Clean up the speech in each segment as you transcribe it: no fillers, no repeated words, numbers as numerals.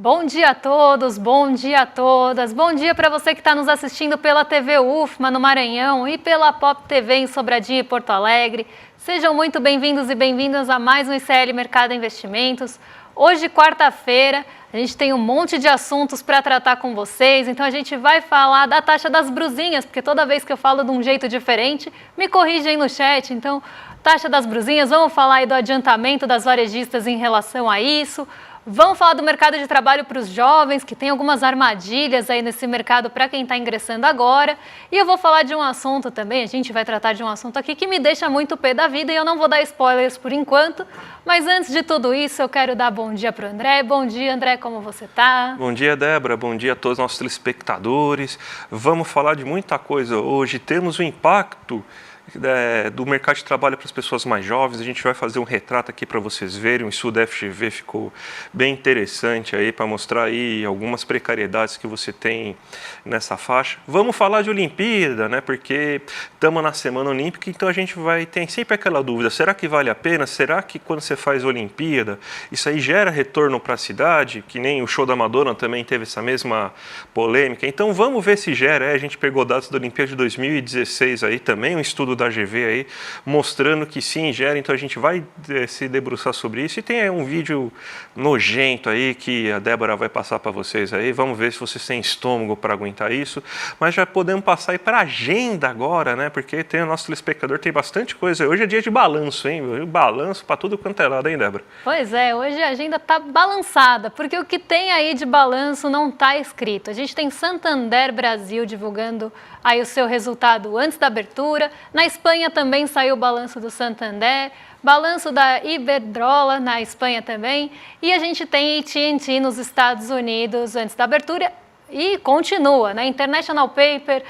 Bom dia a todos, bom dia a todas, bom dia para você que está nos assistindo pela TV UFMA no Maranhão e pela Pop TV em Sobradinho e Porto Alegre. Sejam muito bem-vindos e bem-vindas a mais um ICL Mercado Investimentos. Hoje, quarta-feira, a gente tem um monte de assuntos para tratar com vocês, então a gente vai falar da taxa das brusinhas, porque toda vez que eu falo de um jeito diferente, me corrigem no chat. Então, taxa das brusinhas, vamos falar aí do adiantamento das varejistas em relação a isso. Vamos falar do mercado de trabalho para os jovens, que tem algumas armadilhas aí nesse mercado para quem está ingressando agora. E eu vou falar de um assunto também, a gente vai tratar de um assunto aqui que me deixa muito pé da vida e eu não vou dar spoilers por enquanto. Mas antes de tudo isso, eu quero dar bom dia para o André. Bom dia, André, como você está? Bom dia, Débora. Bom dia a todos os nossos telespectadores. Vamos falar de muita coisa hoje. Temos o impacto do mercado de trabalho para as pessoas mais jovens. A gente vai fazer um retrato aqui para vocês verem. O estudo da FGV ficou bem interessante aí para mostrar aí algumas precariedades que você tem nessa faixa. Vamos falar de Olimpíada, né? Porque estamos na Semana Olímpica, então a gente tem sempre aquela dúvida, será que vale a pena? Será que quando você faz Olimpíada, isso aí gera retorno para a cidade? Que nem o show da Madonna também teve essa mesma polêmica. Então vamos ver se gera. A gente pegou dados da Olimpíada de 2016 aí também, um estudo da GV aí, mostrando que sim, gera, então a gente vai se debruçar sobre isso, e tem um vídeo nojento aí que a Débora vai passar para vocês aí, vamos ver se vocês têm estômago para aguentar isso, mas já podemos passar aí para a agenda agora, né, porque tem o nosso telespectador, tem bastante coisa, hoje é dia de balanço, hein, balanço para tudo quanto é lado, hein, Débora? Pois é, hoje a agenda tá balançada, porque o que tem aí de balanço não está escrito. A gente tem Santander Brasil divulgando aí o seu resultado antes da abertura. Na Espanha também saiu o balanço do Santander, balanço da Iberdrola na Espanha também, e a gente tem AT&T nos Estados Unidos antes da abertura e continua, né? International Paper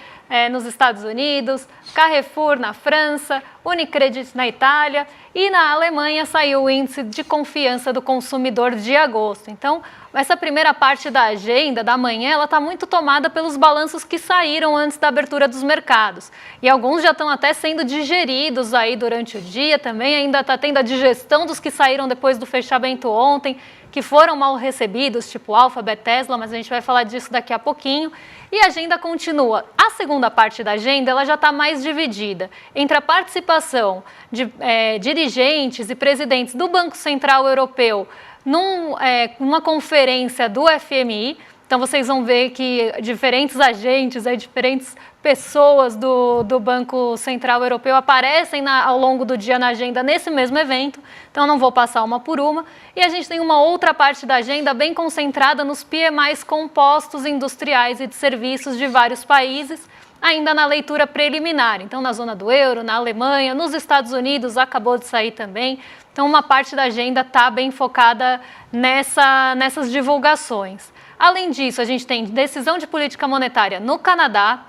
nos Estados Unidos, Carrefour na França, Unicredit na Itália e na Alemanha saiu o índice de confiança do consumidor de agosto. Então, essa primeira parte da agenda da manhã, ela está muito tomada pelos balanços que saíram antes da abertura dos mercados. E alguns já estão até sendo digeridos aí durante o dia também, ainda está tendo a digestão dos que saíram depois do fechamento ontem, que foram mal recebidos, tipo Alphabet, Tesla, mas a gente vai falar disso daqui a pouquinho. E a agenda continua. A segunda parte da agenda ela já está mais dividida entre a participação de dirigentes e presidentes do Banco Central Europeu numa conferência do FMI. Então, vocês vão ver que diferentes agentes, diferentes pessoas do Banco Central Europeu aparecem ao longo do dia na agenda nesse mesmo evento. Então, não vou passar uma por uma. E a gente tem uma outra parte da agenda bem concentrada nos PMIs compostos industriais e de serviços de vários países, ainda na leitura preliminar. Então, na zona do euro, na Alemanha, nos Estados Unidos, acabou de sair também. Então, uma parte da agenda está bem focada nessas divulgações. Além disso, a gente tem decisão de política monetária no Canadá,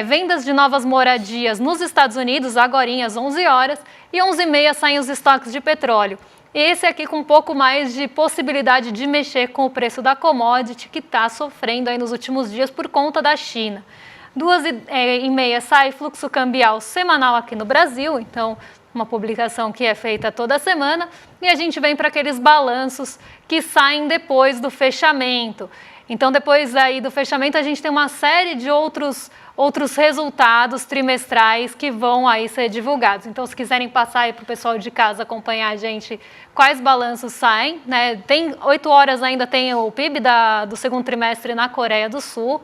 vendas de novas moradias nos Estados Unidos, agorinha às 11 horas, e 11h30 saem os estoques de petróleo. Esse aqui com um pouco mais de possibilidade de mexer com o preço da commodity, que está sofrendo aí nos últimos dias por conta da China. 2h30 sai fluxo cambial semanal aqui no Brasil, então uma publicação que é feita toda semana, e a gente vem para aqueles balanços que saem depois do fechamento. Então, depois aí do fechamento, a gente tem uma série de outros resultados trimestrais que vão aí ser divulgados. Então, se quiserem passar aí para o pessoal de casa acompanhar a gente quais balanços saem, né? Tem 8 horas ainda tem o PIB do segundo trimestre na Coreia do Sul.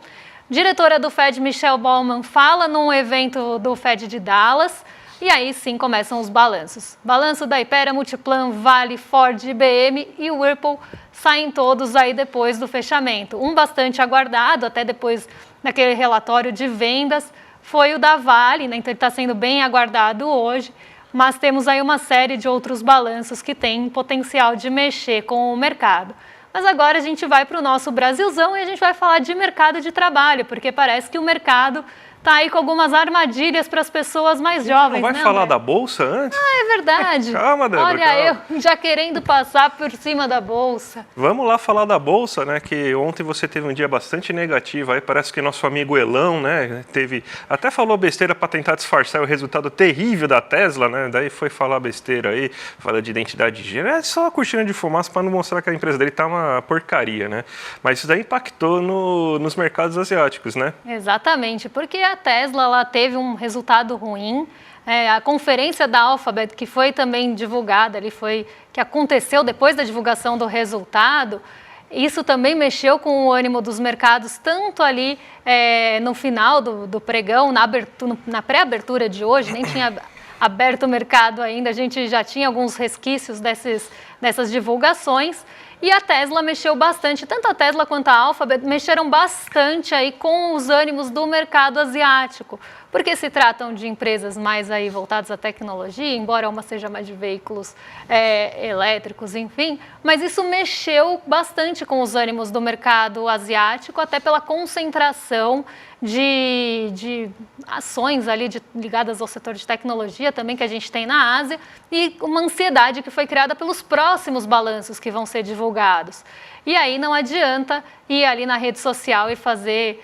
Diretora do Fed, Michelle Bowman, fala num evento do Fed de Dallas. E aí sim começam os balanços. Balanço da Hypera, Multiplan, Vale, Ford, IBM e Whirlpool saem todos aí depois do fechamento. Um bastante aguardado, até depois daquele relatório de vendas, foi o da Vale, né? Então ele está sendo bem aguardado hoje, mas temos aí uma série de outros balanços que têm potencial de mexer com o mercado. Mas agora a gente vai para o nosso Brasilzão e a gente vai falar de mercado de trabalho, porque parece que o mercado tá aí com algumas armadilhas para as pessoas mais jovens, não vai né, falar André? da Bolsa antes? É verdade. Calma, Débora, Olha, calma. eu já querendo passar por cima da Bolsa. Vamos lá falar da Bolsa, né? Que ontem você teve um dia bastante negativo. Aí parece que nosso amigo Elão, né? Até falou besteira para tentar disfarçar o resultado terrível da Tesla, né? Daí foi falar besteira aí, fala de identidade de gênero. É só uma cortina de fumaça para não mostrar que a empresa dele tá uma porcaria, né? Mas isso daí impactou nos mercados asiáticos, né? Exatamente, porque a Tesla ela teve um resultado ruim. A conferência da Alphabet, que foi também divulgada, que aconteceu depois da divulgação do resultado, isso também mexeu com o ânimo dos mercados, tanto ali no final do pregão, na pré-abertura de hoje, nem tinha aberto o mercado ainda, a gente já tinha alguns resquícios dessas divulgações. E a Tesla mexeu bastante, tanto a Tesla quanto a Alphabet mexeram bastante aí com os ânimos do mercado asiático, porque se tratam de empresas mais aí voltadas à tecnologia, embora uma seja mais de veículos elétricos, enfim, mas isso mexeu bastante com os ânimos do mercado asiático, até pela concentração de ações ali ligadas ao setor de tecnologia também que a gente tem na Ásia e uma ansiedade que foi criada pelos próximos balanços que vão ser divulgados. E aí não adianta ir ali na rede social e fazer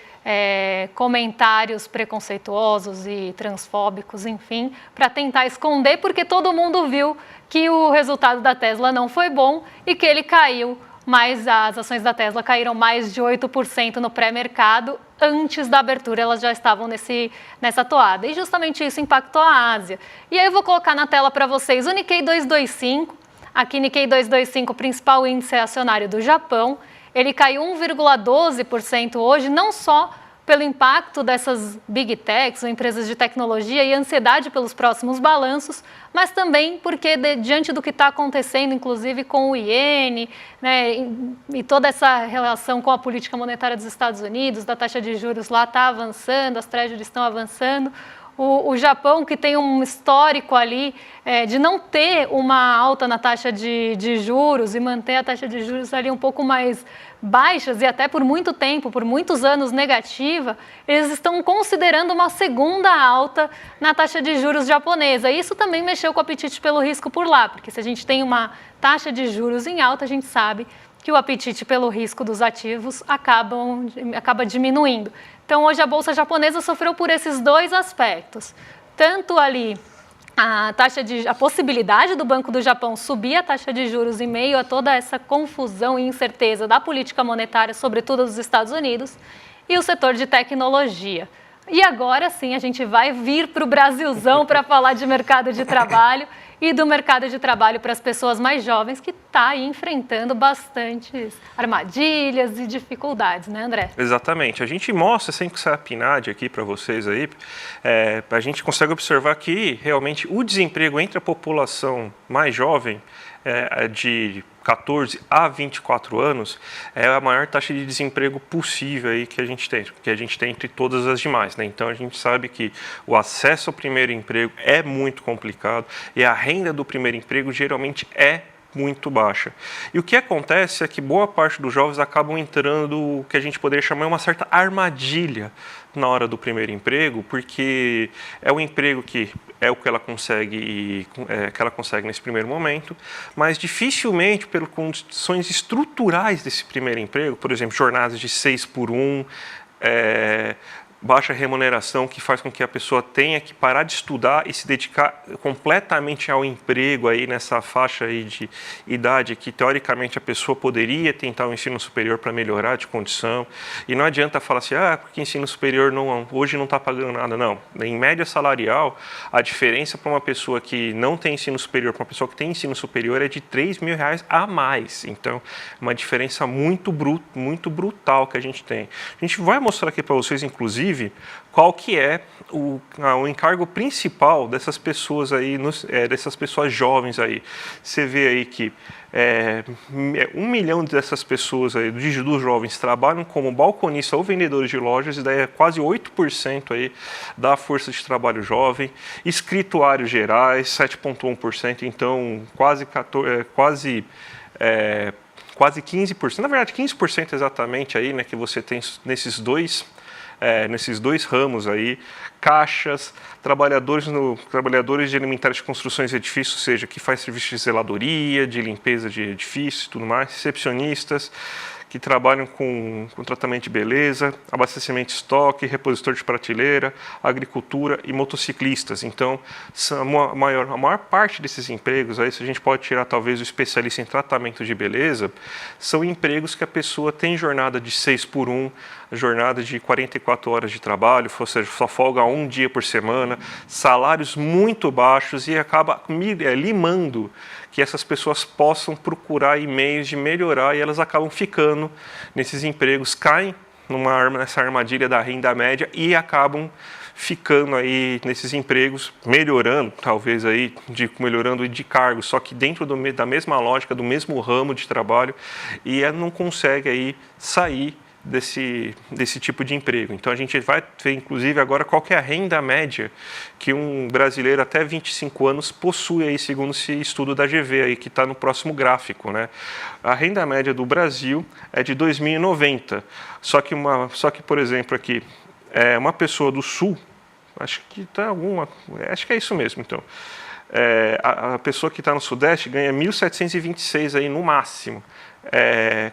comentários preconceituosos e transfóbicos, enfim, para tentar esconder, porque todo mundo viu que o resultado da Tesla não foi bom e que ele caiu. Mas as ações da Tesla caíram mais de 8% no pré-mercado. Antes da abertura, elas já estavam nessa toada. E justamente isso impactou a Ásia. E aí eu vou colocar na tela para vocês o Nikkei 225. Aqui, Nikkei 225, o principal índice acionário do Japão. Ele caiu 1,12% hoje, não só pelo impacto dessas big techs ou empresas de tecnologia e ansiedade pelos próximos balanços, mas também porque diante do que está acontecendo, inclusive com o iene, né, e toda essa relação com a política monetária dos Estados Unidos, da taxa de juros lá está avançando, as treasuries estão avançando, o Japão, que tem um histórico ali de não ter uma alta na taxa de juros e manter a taxa de juros ali um pouco mais baixas e até por muito tempo, por muitos anos negativa, eles estão considerando uma segunda alta na taxa de juros japonesa. Isso também mexeu com o apetite pelo risco por lá, porque se a gente tem uma taxa de juros em alta, a gente sabe que o apetite pelo risco dos ativos acaba diminuindo. Então, hoje a Bolsa japonesa sofreu por esses dois aspectos. Tanto ali a possibilidade do Banco do Japão subir a taxa de juros em meio a toda essa confusão e incerteza da política monetária, sobretudo dos Estados Unidos, e o setor de tecnologia. E agora sim, a gente vai vir para o Brasilzão para falar de mercado de trabalho e do mercado de trabalho para as pessoas mais jovens, que está aí enfrentando bastantes armadilhas e dificuldades, né, André? Exatamente. A gente mostra sempre que sai a PNAD aqui para vocês aí, a gente consegue observar que realmente o desemprego entre a população mais jovem, de 14 a 24 anos, é a maior taxa de desemprego possível aí que a gente tem entre todas as demais, né? Então a gente sabe que o acesso ao primeiro emprego é muito complicado e a renda do primeiro emprego geralmente é muito baixa. E o que acontece é que boa parte dos jovens acabam entrando o que a gente poderia chamar de uma certa armadilha na hora do primeiro emprego, porque é um emprego que é o que ela consegue nesse primeiro momento, mas dificilmente, pelas condições estruturais desse primeiro emprego, por exemplo, jornadas de 6x1, baixa remuneração, que faz com que a pessoa tenha que parar de estudar e se dedicar completamente ao emprego aí nessa faixa aí de idade que teoricamente a pessoa poderia tentar o ensino superior para melhorar de condição. E não adianta falar assim, porque ensino superior hoje não está pagando nada. Não, em média salarial, a diferença para uma pessoa que não tem ensino superior para uma pessoa que tem ensino superior é de R$3.000 a mais. Então, uma diferença muito brutal que a gente tem. A gente vai mostrar aqui para vocês, inclusive, qual que é o encargo principal dessas pessoas aí, dessas pessoas jovens aí. Você vê aí que 1 milhão dessas pessoas aí, dos jovens, trabalham como balconista ou vendedores de lojas, e daí é quase 8% aí da força de trabalho jovem. Escrituários gerais, 7,1%, então quase 15%, na verdade 15% exatamente aí, né, que você tem nesses dois nesses dois ramos aí, caixas, trabalhadores de alimentares de construções e edifícios, ou seja, que faz serviço de zeladoria, de limpeza de edifícios e tudo mais, recepcionistas, que trabalham com tratamento de beleza, abastecimento de estoque, repositor de prateleira, agricultura e motociclistas. Então, a maior parte desses empregos, aí, se a gente pode tirar talvez o especialista em tratamento de beleza, são empregos que a pessoa tem jornada de 6x1, jornada de 44 horas de trabalho, ou seja, só folga um dia por semana, salários muito baixos e acaba limando que essas pessoas possam procurar meios de melhorar e elas acabam ficando nesses empregos, caem nessa armadilha da renda média e acabam ficando aí nesses empregos, melhorando, talvez aí, melhorando de cargo, só que dentro da mesma lógica, do mesmo ramo de trabalho e não consegue aí sair desse tipo de emprego. Então, a gente vai ver, inclusive, agora qual que é a renda média que um brasileiro até 25 anos possui, aí, segundo esse estudo da GV, aí, que está no próximo gráfico, né? A renda média do Brasil é de 2.090. Só que, por exemplo, aqui, uma pessoa do Sul, acho que é isso mesmo, então. A pessoa que está no Sudeste ganha 1.726 aí no máximo.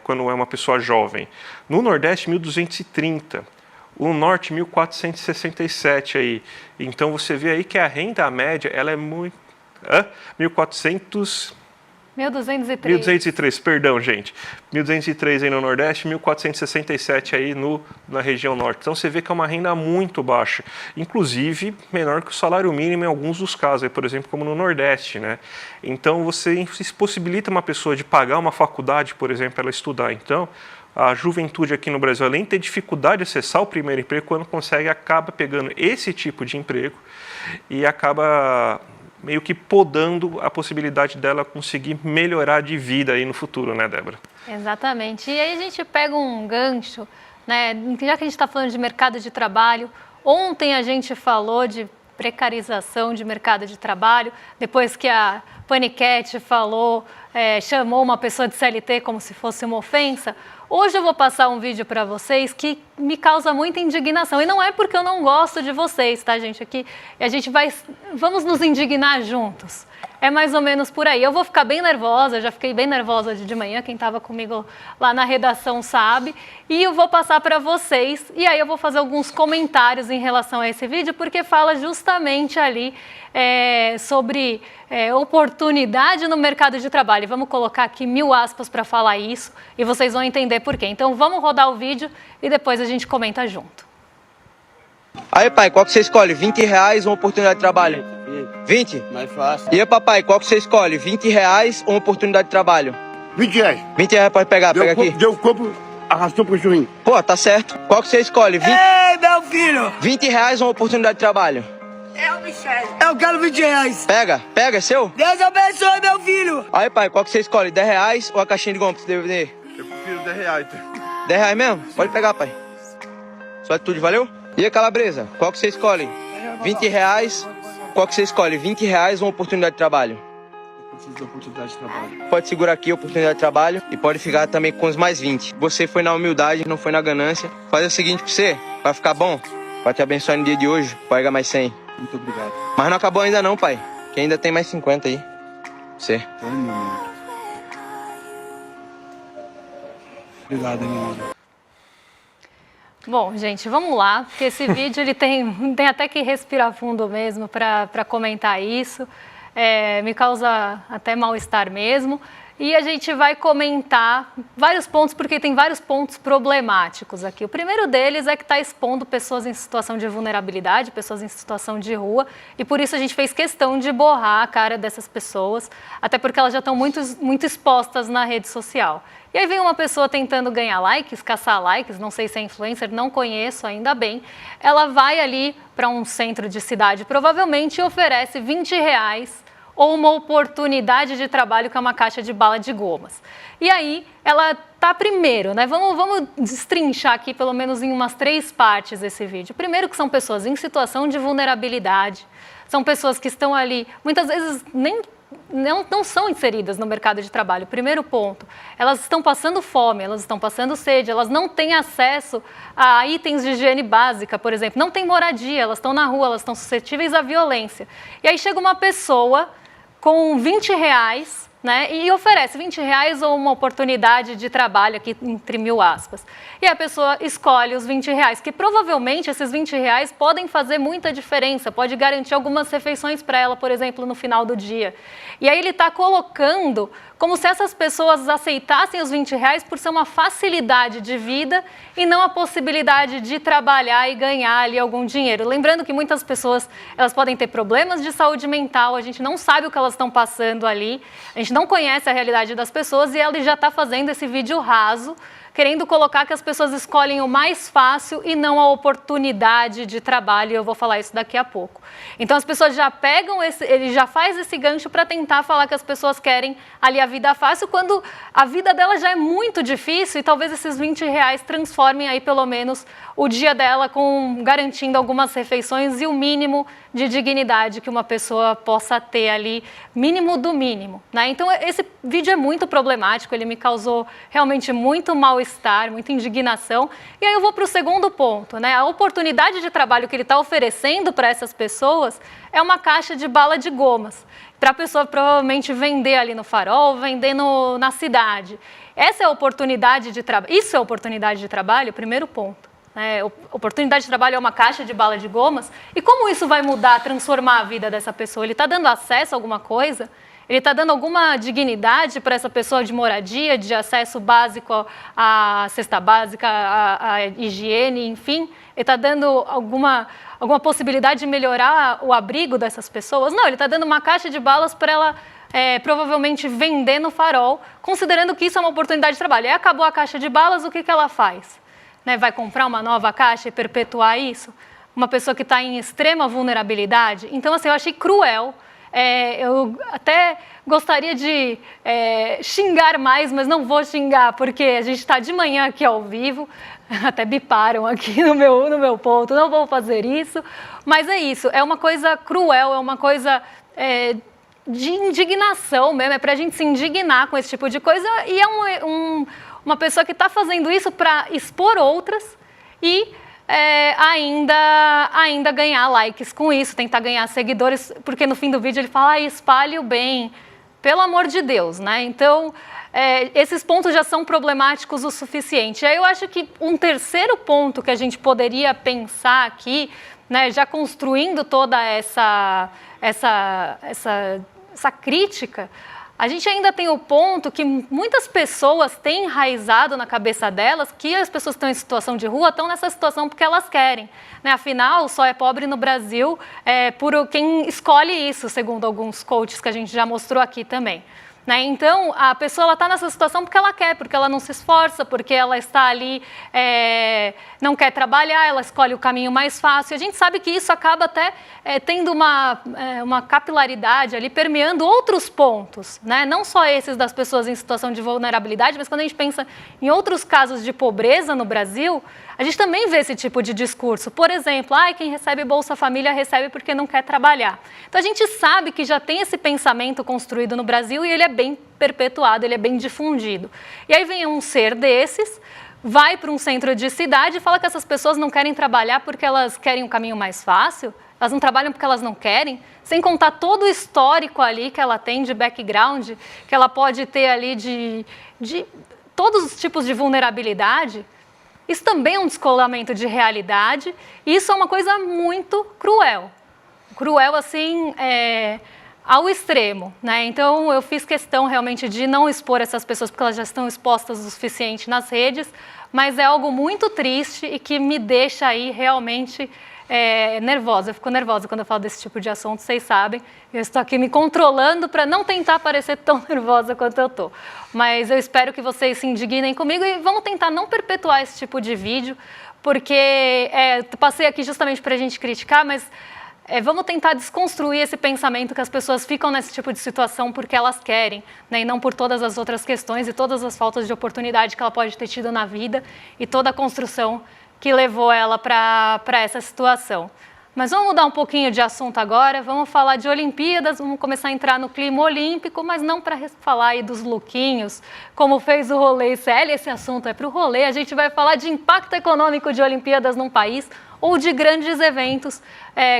Quando é uma pessoa jovem. No Nordeste, 1.230. O Norte, 1.467 aí. Então, você vê aí que a renda média, ela é muito... 1.203, perdão, gente. 1.203 aí no Nordeste, 1.467 aí na região Norte. Então, você vê que é uma renda muito baixa, inclusive menor que o salário mínimo em alguns dos casos, aí, por exemplo, como no Nordeste, né? Então, você possibilita uma pessoa de pagar uma faculdade, por exemplo, para ela estudar. Então, a juventude aqui no Brasil, além de ter dificuldade de acessar o primeiro emprego, quando consegue, acaba pegando esse tipo de emprego e acaba meio que podando a possibilidade dela conseguir melhorar de vida aí no futuro, né, Débora? Exatamente. E aí a gente pega um gancho, né? Já que a gente está falando de mercado de trabalho, ontem a gente falou de precarização de mercado de trabalho, depois que a Paniquete chamou uma pessoa de CLT como se fosse uma ofensa. Hoje eu vou passar um vídeo para vocês que me causa muita indignação. E não é porque eu não gosto de vocês, tá, gente? Aqui vamos nos indignar juntos. É mais ou menos por aí. Eu vou ficar bem nervosa, já fiquei bem nervosa de manhã, quem estava comigo lá na redação sabe. E eu vou passar para vocês, e aí eu vou fazer alguns comentários em relação a esse vídeo, porque fala justamente ali sobre oportunidade no mercado de trabalho. Vamos colocar aqui 1000 aspas para falar isso, e vocês vão entender por quê. Então vamos rodar o vídeo e depois a gente comenta junto. Aí, pai, qual que você escolhe? R$20 ou uma oportunidade de trabalho? 20? Mais fácil. E aí, papai, qual que você escolhe? R$20 ou uma oportunidade de trabalho? R$20. R$20 pode pegar, pega aqui. Deu corpo, arrastou pro cachorrinho. Pô, tá certo. Qual que você escolhe? Ei, meu filho! R$20 ou uma oportunidade de trabalho? Eu quero R$20. Pega, é seu? Deus abençoe, meu filho! Aí, pai, qual que você escolhe? R$10 ou a caixinha de goma pra você DVD? Eu prefiro R$10. R$10 mesmo? Pode pegar, pai. Só tudo, valeu? E aí, Calabresa, qual que você escolhe? R$20. Qual que você escolhe? R$20 ou uma oportunidade de trabalho? Eu preciso da oportunidade de trabalho. Pode segurar aqui a oportunidade de trabalho e pode ficar também com os mais 20. Você foi na humildade, não foi na ganância. Faz o seguinte pra você, vai ficar bom? Vai te abençoar no dia de hoje, paga mais 100. Muito obrigado. Mas não acabou ainda não, pai. Que ainda tem mais 50 aí. Você. Ai, meu irmão. Obrigado, meu irmão. Bom, gente, vamos lá, porque esse vídeo ele tem até que respirar fundo mesmo para comentar isso. Me causa até mal-estar mesmo. E a gente vai comentar vários pontos, porque tem vários pontos problemáticos aqui. O primeiro deles é que está expondo pessoas em situação de vulnerabilidade, pessoas em situação de rua, e por isso a gente fez questão de borrar a cara dessas pessoas, até porque elas já estão muito expostas na rede social. E aí vem uma pessoa tentando ganhar likes, caçar likes, não sei se é influencer, não conheço, ainda bem. Ela vai ali para um centro de cidade, provavelmente, e oferece R$20 ou uma oportunidade de trabalho que é uma caixa de bala de gomas. E aí, ela tá primeiro, né? Vamos destrinchar aqui pelo menos em umas 3 partes esse vídeo. Primeiro que são pessoas em situação de vulnerabilidade, são pessoas que estão ali, muitas vezes nem não são inseridas no mercado de trabalho. Primeiro ponto, elas estão passando fome, elas estão passando sede, elas não têm acesso a itens de higiene básica, por exemplo, não têm moradia, elas estão na rua, elas estão suscetíveis à violência. E aí chega uma pessoa com R$20, né, e oferece R$20 ou uma oportunidade de trabalho, aqui entre 1000 aspas. E a pessoa escolhe os R$20, que provavelmente esses R$20 podem fazer muita diferença, pode garantir algumas refeições para ela, por exemplo, no final do dia. E aí ele está colocando como se essas pessoas aceitassem os R$20 por ser uma facilidade de vida e não a possibilidade de trabalhar e ganhar ali algum dinheiro. Lembrando que muitas pessoas, elas podem ter problemas de saúde mental, a gente não sabe o que elas estão passando ali, a gente não conhece a realidade das pessoas e ele já está fazendo esse vídeo raso, querendo colocar que as pessoas escolhem o mais fácil e não a oportunidade de trabalho, e eu vou falar isso daqui a pouco. Então as pessoas já pegam, ele já faz esse gancho para tentar falar que as pessoas querem ali a vida fácil, quando a vida dela já é muito difícil e talvez esses R$20 transformem aí pelo menos o dia dela garantindo algumas refeições e o mínimo de dignidade que uma pessoa possa ter ali, mínimo do mínimo, né? Então esse vídeo é muito problemático, ele me causou realmente muito mal-estar, muita indignação. E aí eu vou para o segundo ponto, né? A oportunidade de trabalho que ele está oferecendo para essas pessoas é uma caixa de bala de gomas, para a pessoa provavelmente vender ali no farol, vender na cidade. Essa é a oportunidade de trabalho. Isso é oportunidade de trabalho, primeiro ponto. Oportunidade de trabalho é uma caixa de bala de gomas. E como isso vai mudar, transformar a vida dessa pessoa? Ele está dando acesso a alguma coisa? Ele está dando alguma dignidade para essa pessoa de moradia, de acesso básico à cesta básica, à higiene, enfim? Ele está dando alguma possibilidade de melhorar o abrigo dessas pessoas? Não, ele está dando uma caixa de balas para ela provavelmente vender no farol, considerando que isso é uma oportunidade de trabalho. Aí acabou a caixa de balas, o que ela faz? Vai comprar uma nova caixa e perpetuar isso? Uma pessoa que está em extrema vulnerabilidade? Então, assim, eu achei cruel. Eu até gostaria de xingar mais, mas não vou xingar, porque a gente está de manhã aqui ao vivo, até biparam aqui no meu ponto, não vou fazer isso, mas é isso, é uma coisa cruel, é uma coisa de indignação mesmo, é para a gente se indignar com esse tipo de coisa, e é uma pessoa que está fazendo isso para expor outras e ainda ganhar likes com isso, tentar ganhar seguidores, porque no fim do vídeo ele fala, espalhe o bem, pelo amor de Deus, né? Então, esses pontos já são problemáticos o suficiente. Aí eu acho que um terceiro ponto que a gente poderia pensar aqui, né, já construindo toda essa crítica, a gente ainda tem o ponto que muitas pessoas têm enraizado na cabeça delas que as pessoas que estão em situação de rua estão nessa situação porque elas querem, né? Afinal, só é pobre no Brasil por quem escolhe isso, segundo alguns coaches que a gente já mostrou aqui também. Né? Então, a pessoa está nessa situação porque ela quer, porque ela não se esforça, porque ela está ali, não quer trabalhar, ela escolhe o caminho mais fácil. A gente sabe que isso acaba até tendo uma capilaridade ali, permeando outros pontos, né? Não só esses das pessoas em situação de vulnerabilidade, mas quando a gente pensa em outros casos de pobreza no Brasil, a gente também vê esse tipo de discurso. Por exemplo, quem recebe Bolsa Família recebe porque não quer trabalhar. Então, a gente sabe que já tem esse pensamento construído no Brasil e ele é bem perpetuado, ele é bem difundido. E aí vem um ser desses, vai para um centro de cidade e fala que essas pessoas não querem trabalhar porque elas querem um caminho mais fácil, elas não trabalham porque elas não querem, sem contar todo o histórico ali que ela tem de background, que ela pode ter ali de todos os tipos de vulnerabilidade. Isso também é um descolamento de realidade e isso é uma coisa muito cruel. Cruel, assim, ao extremo, né? Então, eu fiz questão realmente de não expor essas pessoas porque elas já estão expostas o suficiente nas redes, mas é algo muito triste e que me deixa aí realmente nervosa. Eu fico nervosa quando eu falo desse tipo de assunto, vocês sabem. Eu estou aqui me controlando para não tentar parecer tão nervosa quanto eu estou. Mas eu espero que vocês se indignem comigo e vamos tentar não perpetuar esse tipo de vídeo, porque passei aqui justamente para a gente criticar, mas vamos tentar desconstruir esse pensamento que as pessoas ficam nesse tipo de situação porque elas querem, né, e não por todas as outras questões e todas as faltas de oportunidade que ela pode ter tido na vida e toda a construção que levou ela para essa situação. Mas vamos mudar um pouquinho de assunto agora, vamos falar de Olimpíadas, vamos começar a entrar no clima olímpico, mas não para falar aí dos lookinhos, como fez o Rolê ICL, esse assunto é para o Rolê, a gente vai falar de impacto econômico de Olimpíadas num país ou de grandes eventos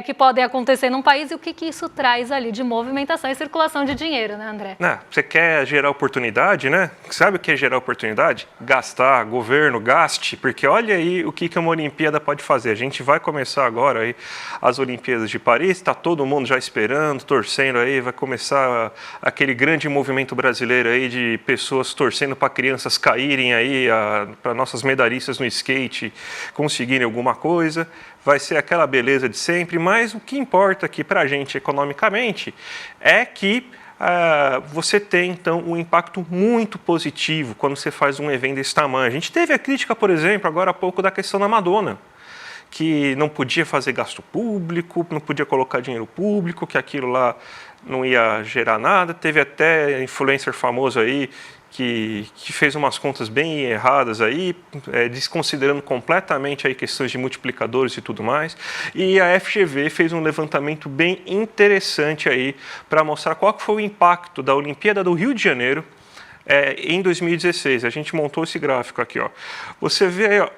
que podem acontecer num país e o que isso traz ali de movimentação e circulação de dinheiro, né, André? Você quer gerar oportunidade, né? Sabe o que é gerar oportunidade? Gastar, governo, gaste, porque olha aí o que uma Olimpíada pode fazer. A gente vai começar agora aí as Olimpíadas de Paris, está todo mundo já esperando, torcendo aí, vai começar aquele grande movimento brasileiro aí de pessoas torcendo para crianças caírem aí, para nossas medalhistas no skate conseguirem alguma coisa. Vai ser aquela beleza de sempre, mas o que importa aqui para a gente economicamente é que você tem, então, um impacto muito positivo quando você faz um evento desse tamanho. A gente teve a crítica, por exemplo, agora há pouco da questão da Madonna, que não podia fazer gasto público, não podia colocar dinheiro público, que aquilo lá não ia gerar nada. Teve até influencer famoso aí que fez umas contas bem erradas aí, desconsiderando completamente aí questões de multiplicadores e tudo mais. E a FGV fez um levantamento bem interessante aí para mostrar qual que foi o impacto da Olimpíada do Rio de Janeiro em 2016. A gente montou esse gráfico aqui, ó. Você vê aí, ó,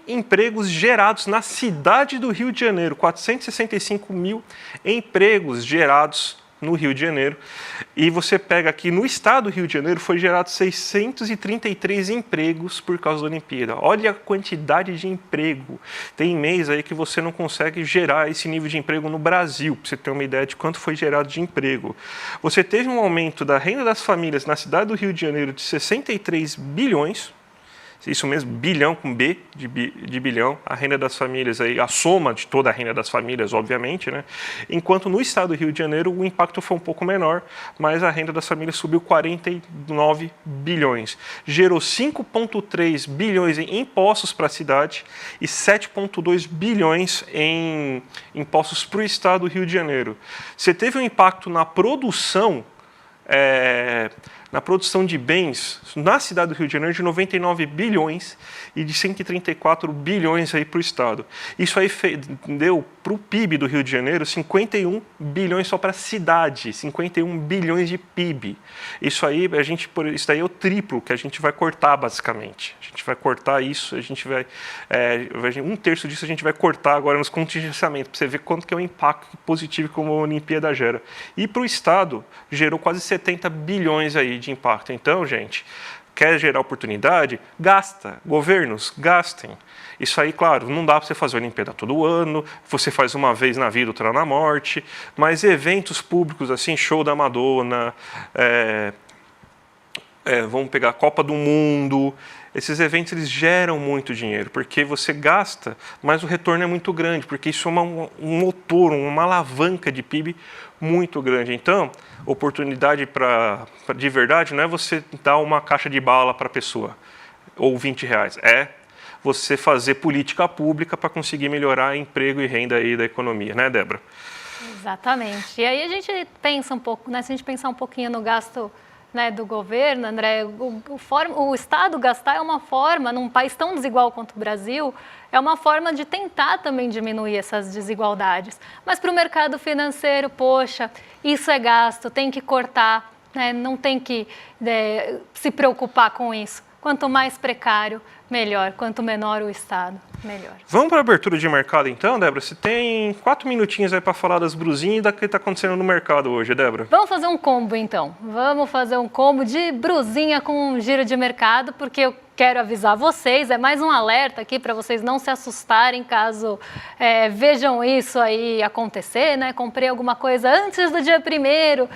empregos gerados na cidade do Rio de Janeiro, 465 mil empregos gerados no Rio de Janeiro, e você pega aqui no estado do Rio de Janeiro, foi gerado 633 empregos por causa da Olimpíada. Olha a quantidade de emprego. Tem mês aí que você não consegue gerar esse nível de emprego no Brasil, para você ter uma ideia de quanto foi gerado de emprego. Você teve um aumento da renda das famílias na cidade do Rio de Janeiro de 63 bilhões, isso mesmo, bilhão com B de bilhão, a renda das famílias, aí, a soma de toda a renda das famílias, obviamente, né? Enquanto no estado do Rio de Janeiro o impacto foi um pouco menor, mas a renda das famílias subiu 49 bilhões. Gerou 5,3 bilhões em impostos para a cidade e 7,2 bilhões em impostos para o estado do Rio de Janeiro. Você teve um impacto na produção de bens na cidade do Rio de Janeiro de 99 bilhões e de 134 bilhões aí para o estado. Isso aí deu para o PIB do Rio de Janeiro 51 bilhões só para a cidade, 51 bilhões de PIB. Isso aí isso daí é o triplo que a gente vai cortar basicamente. A gente vai cortar isso, a gente vai um terço disso a gente vai cortar agora nos contingenciamentos para você ver quanto que é o impacto positivo que uma Olimpíada gera. E para o estado gerou quase 70 bilhões aí de impacto. Então, gente, quer gerar oportunidade? Gasta. Governos, gastem. Isso aí, claro, não dá para você fazer a Olimpíada todo ano, você faz uma vez na vida, outra na morte, mas eventos públicos assim, show da Madonna, vamos pegar a Copa do Mundo, esses eventos eles geram muito dinheiro, porque você gasta, mas o retorno é muito grande, porque isso é um motor, uma alavanca de PIB muito grande. Então, oportunidade de verdade não é você dar uma caixa de bala para a pessoa, ou 20 reais, é você fazer política pública para conseguir melhorar emprego e renda aí da economia, né, Débora? Exatamente. E aí a gente pensa um pouco, né, se a gente pensar um pouquinho no gasto, né, do governo, André, o Estado gastar é uma forma, num país tão desigual quanto o Brasil, é uma forma de tentar também diminuir essas desigualdades. Mas para o mercado financeiro, poxa, isso é gasto, tem que cortar, né, não tem que se preocupar com isso. Quanto mais precário, melhor. Quanto menor o Estado, melhor. Vamos para a abertura de mercado então, Débora? Você tem 4 minutinhos aí para falar das brusinhas e da que está acontecendo no mercado hoje, Débora. Vamos fazer um combo então. Vamos fazer um combo de brusinha com um giro de mercado, porque eu quero avisar vocês, é mais um alerta aqui para vocês não se assustarem caso vejam isso aí acontecer, né? Comprei alguma coisa antes do dia 1º,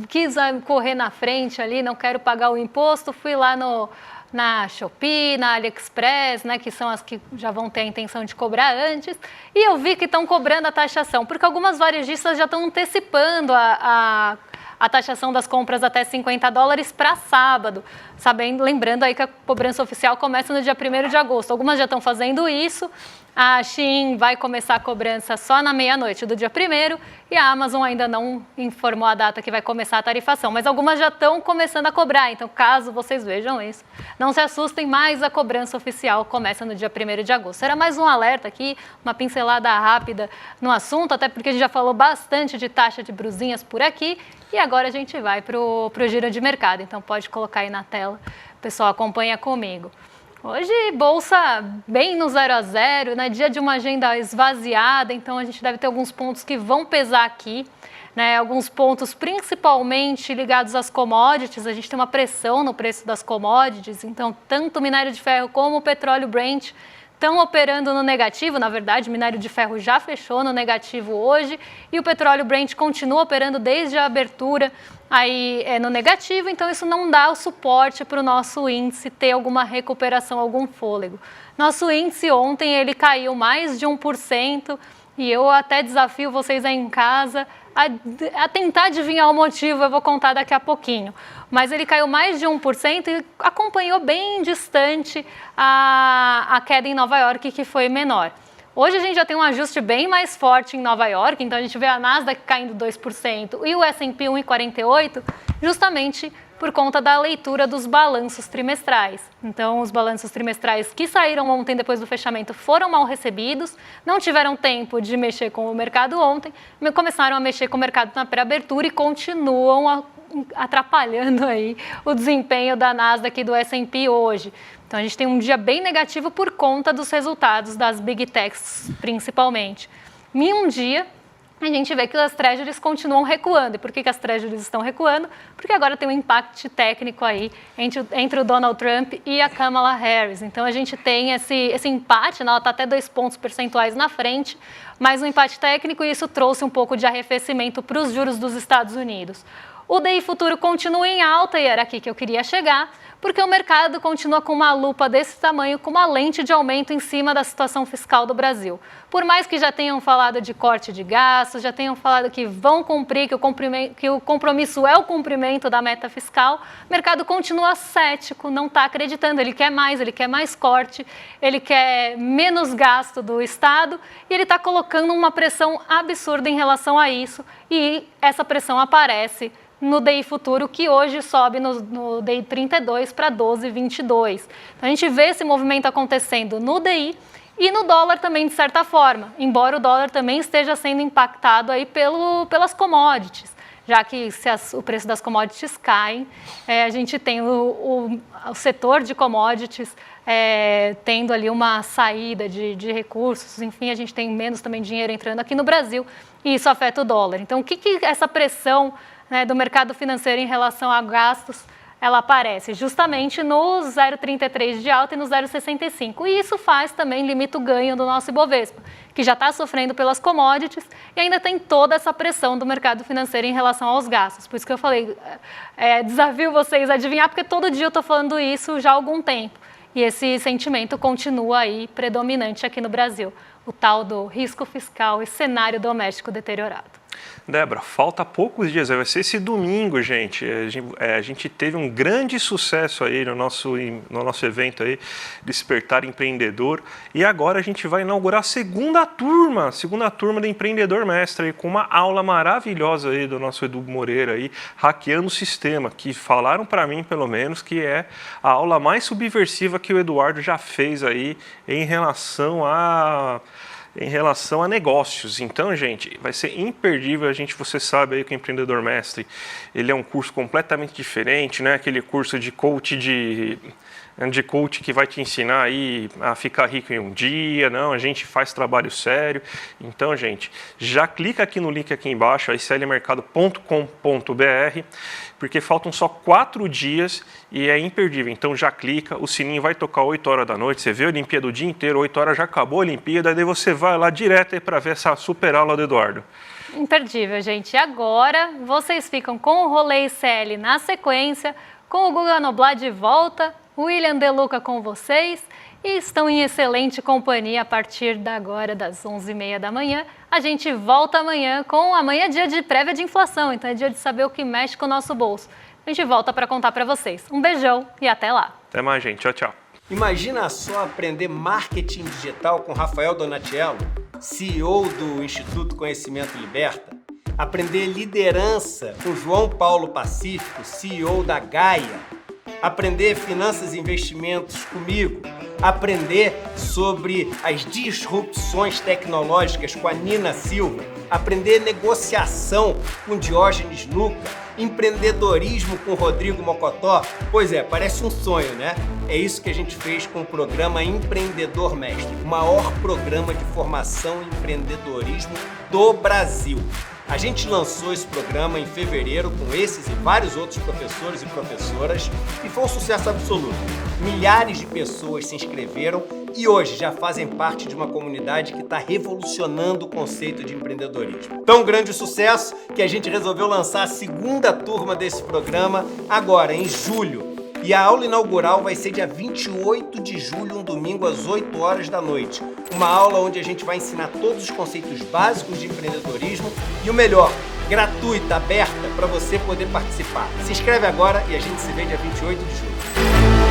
quis correr na frente ali, não quero pagar o imposto, fui lá na Shopee, na AliExpress, né, que são as que já vão ter a intenção de cobrar antes, e eu vi que estão cobrando a taxação, porque algumas varejistas já estão antecipando a taxação das compras até $50 para sábado, lembrando aí que a cobrança oficial começa no dia 1º de agosto. Algumas já estão fazendo isso, a Shein vai começar a cobrança só na meia-noite do dia 1º e a Amazon ainda não informou a data que vai começar a tarifação, mas algumas já estão começando a cobrar, então caso vocês vejam isso, não se assustem, mas a cobrança oficial começa no dia 1º de agosto. Era mais um alerta aqui, uma pincelada rápida no assunto, até porque a gente já falou bastante de taxa de brusinhas por aqui, e agora a gente vai para o giro de mercado, então pode colocar aí na tela, o pessoal acompanha comigo. Hoje, bolsa bem no 0 a 0, né? Dia de uma agenda esvaziada, então a gente deve ter alguns pontos que vão pesar aqui, né? Alguns pontos principalmente ligados às commodities, a gente tem uma pressão no preço das commodities, então tanto o minério de ferro como o petróleo Brent estão operando no negativo, na verdade o minério de ferro já fechou no negativo hoje e o petróleo Brent continua operando desde a abertura aí no negativo, então isso não dá o suporte para o nosso índice ter alguma recuperação, algum fôlego. Nosso índice ontem ele caiu mais de 1% e eu até desafio vocês aí em casa a tentar adivinhar o motivo, eu vou contar daqui a pouquinho. Mas ele caiu mais de 1% e acompanhou bem distante a queda em Nova York, que foi menor. Hoje a gente já tem um ajuste bem mais forte em Nova York, então a gente vê a Nasdaq caindo 2% e o S&P 1,48%, justamente por conta da leitura dos balanços trimestrais. Então, os balanços trimestrais que saíram ontem depois do fechamento foram mal recebidos, não tiveram tempo de mexer com o mercado ontem, começaram a mexer com o mercado na pré-abertura e continuam atrapalhando aí o desempenho da Nasdaq e do S&P hoje. Então, a gente tem um dia bem negativo por conta dos resultados das Big Techs, principalmente. Em um dia, a gente vê que as treasuries continuam recuando. E por que as treasuries estão recuando? Porque agora tem um impacto técnico aí entre o Donald Trump e a Kamala Harris. Então, a gente tem esse empate, né? Ela está até 2 pontos percentuais na frente, mas um empate técnico e isso trouxe um pouco de arrefecimento para os juros dos Estados Unidos. O DI futuro continua em alta e era aqui que eu queria chegar, porque o mercado continua com uma lupa desse tamanho, com uma lente de aumento em cima da situação fiscal do Brasil. Por mais que já tenham falado de corte de gastos, já tenham falado que vão cumprir, que o compromisso é o cumprimento da meta fiscal, o mercado continua cético, não está acreditando, ele quer mais corte, ele quer menos gasto do Estado e ele está colocando uma pressão absurda em relação a isso e essa pressão aparece no DI futuro, que hoje sobe no DI 32 para 12,22. Então, a gente vê esse movimento acontecendo no DI e no dólar também, de certa forma, embora o dólar também esteja sendo impactado aí pelas commodities, já que se o preço das commodities cai, a gente tem o setor de commodities tendo ali uma saída de recursos, enfim, a gente tem menos também dinheiro entrando aqui no Brasil e isso afeta o dólar. Então, o que essa pressão do mercado financeiro em relação a gastos, ela aparece justamente no 0,33 de alta e no 0,65. E isso limita o ganho do nosso Ibovespa, que já está sofrendo pelas commodities e ainda tem toda essa pressão do mercado financeiro em relação aos gastos. Por isso que eu falei, desafio vocês a adivinhar, porque todo dia eu estou falando isso já há algum tempo. E esse sentimento continua aí predominante aqui no Brasil, o tal do risco fiscal e cenário doméstico deteriorado. Débora, falta poucos dias, vai ser esse domingo, gente. A gente teve um grande sucesso aí no nosso evento aí, Despertar Empreendedor, e agora a gente vai inaugurar a segunda turma do Empreendedor Mestre, aí, com uma aula maravilhosa aí do nosso Edu Moreira aí, hackeando o sistema, que falaram para mim, pelo menos, que é a aula mais subversiva que o Eduardo já fez aí em relação a negócios. Então, gente, vai ser imperdível. Você sabe aí que o Empreendedor Mestre, ele é um curso completamente diferente, né? Aquele curso de coach que vai te ensinar aí a ficar rico em um dia. Não, a gente faz trabalho sério. Então, gente, já clica aqui no link aqui embaixo, iclmercado.com.br, porque faltam só 4 dias e é imperdível. Então já clica, o sininho vai tocar 8 horas da noite, você vê a Olimpíada o dia inteiro, 8 horas já acabou a Olimpíada, daí você vai lá direto para ver essa super aula do Eduardo. Imperdível, gente. E agora vocês ficam com o Rolê ICL na sequência, com o Guga Noblat de volta, o William De Luca com vocês e estão em excelente companhia a partir agora das 11h30 da manhã. A gente volta amanhã amanhã é dia de prévia de inflação, então é dia de saber o que mexe com o nosso bolso. A gente volta para contar para vocês. Um beijão e até lá. Até mais, gente. Tchau, tchau. Imagina só aprender marketing digital com Rafael Donatiello, CEO do Instituto Conhecimento Liberta. aprender liderança com João Paulo Pacífico, CEO da Gaia, aprender finanças e investimentos comigo, aprender sobre as disrupções tecnológicas com a Nina Silva, aprender negociação com Diógenes Luca, empreendedorismo com Rodrigo Mocotó. Pois é, parece um sonho, né? É isso que a gente fez com o programa Empreendedor Mestre, o maior programa de formação em empreendedorismo do Brasil. A gente lançou esse programa em fevereiro com esses e vários outros professores e professoras e foi um sucesso absoluto. Milhares de pessoas se inscreveram e hoje já fazem parte de uma comunidade que está revolucionando o conceito de empreendedorismo. Tão grande o sucesso que a gente resolveu lançar a segunda turma desse programa agora, em julho. E a aula inaugural vai ser dia 28 de julho, um domingo, às 8 horas da noite. Uma aula onde a gente vai ensinar todos os conceitos básicos de empreendedorismo e o melhor, gratuita, aberta, para você poder participar. Se inscreve agora e a gente se vê dia 28 de julho.